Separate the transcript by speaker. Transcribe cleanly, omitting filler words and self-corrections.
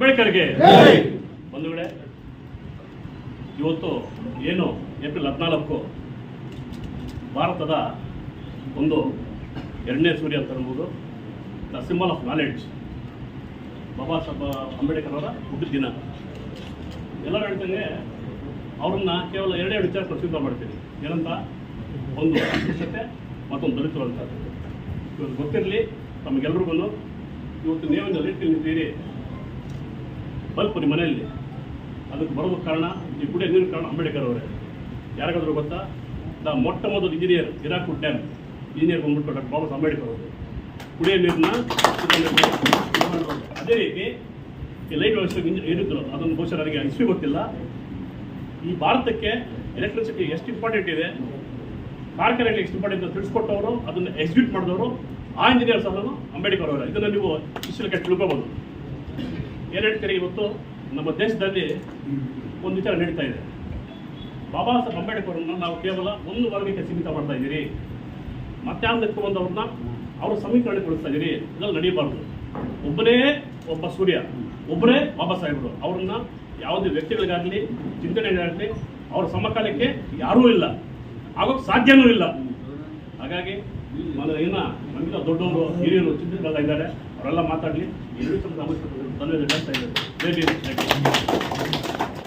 Speaker 1: ಅಂಬೇಡ್ಕರ್ಗೆ ಬಂಧುಗಳೇ, ಇವತ್ತು ಏನು ಏಪ್ರಿಲ್ 14 ಭಾರತದ ಒಂದು 2ನೇ ಸೂರ್ಯ ಅಂತ ಅನ್ಬೋದು, the symbol of knowledge, Baba Saheb Ambedkar ಅವರ ಹುಟ್ಟಿದ ದಿನ. ಎಲ್ಲರೂ ಹೇಳ್ತಂಗೆ ಅವ್ರನ್ನ ಕೇವಲ 2 ವಿಚಾರ ಪ್ರಸಿದ್ಧ ಮಾಡ್ತೀನಿ. ಏನಂತ? ಒಂದು ಅಸ್ಪೃಶ್ಯತೆ, ಮತ್ತೊಂದು ದಲಿತರು ಅಂತ. ಇವತ್ತು ಗೊತ್ತಿರಲಿ ತಮಗೆಲ್ರಿಗೂ, ಇವತ್ತು ನೀವೇನು ರೀತಿ ನಿಂತೀರಿ ಬಲ್ಪ್ ನಿಮ್ಮ ಮನೆಯಲ್ಲಿ, ಅದಕ್ಕೆ ಬರೋದಕ್ಕೆ ಕಾರಣ, ಈ ಕುಡಿಯೋ ನೀರು ಕಾರಣ ಅಂಬೇಡ್ಕರ್ ಅವರೇ. ಯಾರಿಗಾದ್ರೂ ಗೊತ್ತಾ? ಮೊಟ್ಟ ಮೊದಲು ಇಂಜಿನಿಯರ್ ಹಿರಾಕುಡ್ ಡ್ಯಾಮ್ ಇಂಜಿನಿಯರ್ ಬಂದ್ಬಿಟ್ಟು ಡಾಕ್ಟರ್ ಬಾಬಾ ಸಾಹೇಬ್ ಅಂಬೇಡ್ಕರ್ ಅವರು ಕುಡಿಯೋ ನೀರನ್ನ. ಅದೇ ರೀತಿ ಈ ಲೈಟ್ ವ್ಯವಸ್ಥೆ ಏನಿದ್ರು ಅದನ್ನು ಬಹುಶಃ ನನಗೆ ಹಿಸ್ಟ್ರಿ ಗೊತ್ತಿಲ್ಲ. ಈ ಭಾರತಕ್ಕೆ ಎಲೆಕ್ಟ್ರಿಸಿಟಿ ಎಷ್ಟು ಇಂಪಾರ್ಟೆಂಟ್ ಇದೆ, ಕಾರ್ಖಾನೆಗಳಿಗೆ ಎಷ್ಟು ಇಂಪಾರ್ಟೆಂಟ್ ಅಂತ ತಿಳಿಸ್ಕೊಟ್ಟವರು, ಅದನ್ನು ಎಕ್ಸಿಕ್ಯೂಟ್ ಮಾಡಿದವರು ಆ ಇಂಜಿನಿಯರ್ಸ್ ಅದನ್ನು ಅಂಬೇಡ್ಕರ್ ಅವರ. ಇದನ್ನು ನೀವು ಹಿಸ್ಟ್ರಿಯಲ್ಲಿ ತಿಳ್ಕೊಬೋದು. ಏನು ಹೇಳ್ತೀರಿ? ಇವತ್ತು ನಮ್ಮ ದೇಶದಲ್ಲಿ ಒಂದು ವಿಚಾರ ನಡೀತಾ ಇದೆ. ಬಾಬಾ ಸಾಹೇಬ್ ಅಂಬೇಡ್ಕರ್ನ ನಾವು ಕೇವಲ ಒಂದು ವರ್ಗಕ್ಕೆ ಸೀಮಿತ ಮಾಡ್ತಾ ಇದ್ದೀರಿ, ಮತ್ತೆ ಆಮೇಲೆ ಬಂದವ್ರನ್ನ ಅವರು ಸಮೀಕರಣಗೊಳಿಸ್ತಾ ಇದ್ದೀರಿ. ಇದೆಲ್ಲ ನಡೀಬಾರ್ದು. ಒಬ್ಬನೇ ಒಬ್ಬ ಸೂರ್ಯ, ಒಬ್ಬರೇ ಬಾಬಾ ಸಾಹೇಬರು. ಅವ್ರನ್ನ ಯಾವುದೇ ವ್ಯಕ್ತಿಗಳಿಗಾಗಲಿ ಚಿಂತನೆಗಾಗಲಿ ಅವ್ರ ಸಮಕಾಲಕ್ಕೆ ಯಾರೂ ಇಲ್ಲ, ಆಗೋಕ್ಕೆ ಸಾಧ್ಯವೂ ಇಲ್ಲ. ಹಾಗಾಗಿ ನಮ್ಮಿಂದ ದೊಡ್ಡವರು ಹಿರಿಯರು ಚಿಂತನೆಗಳ ಇದ್ದಾರೆ, ಅವರೆಲ್ಲ ಮಾತಾಡಲಿ. 2 ಧನ್ಯವಾದ ಹೇಳ್ತಾ ಇದ್ದಾರೆ.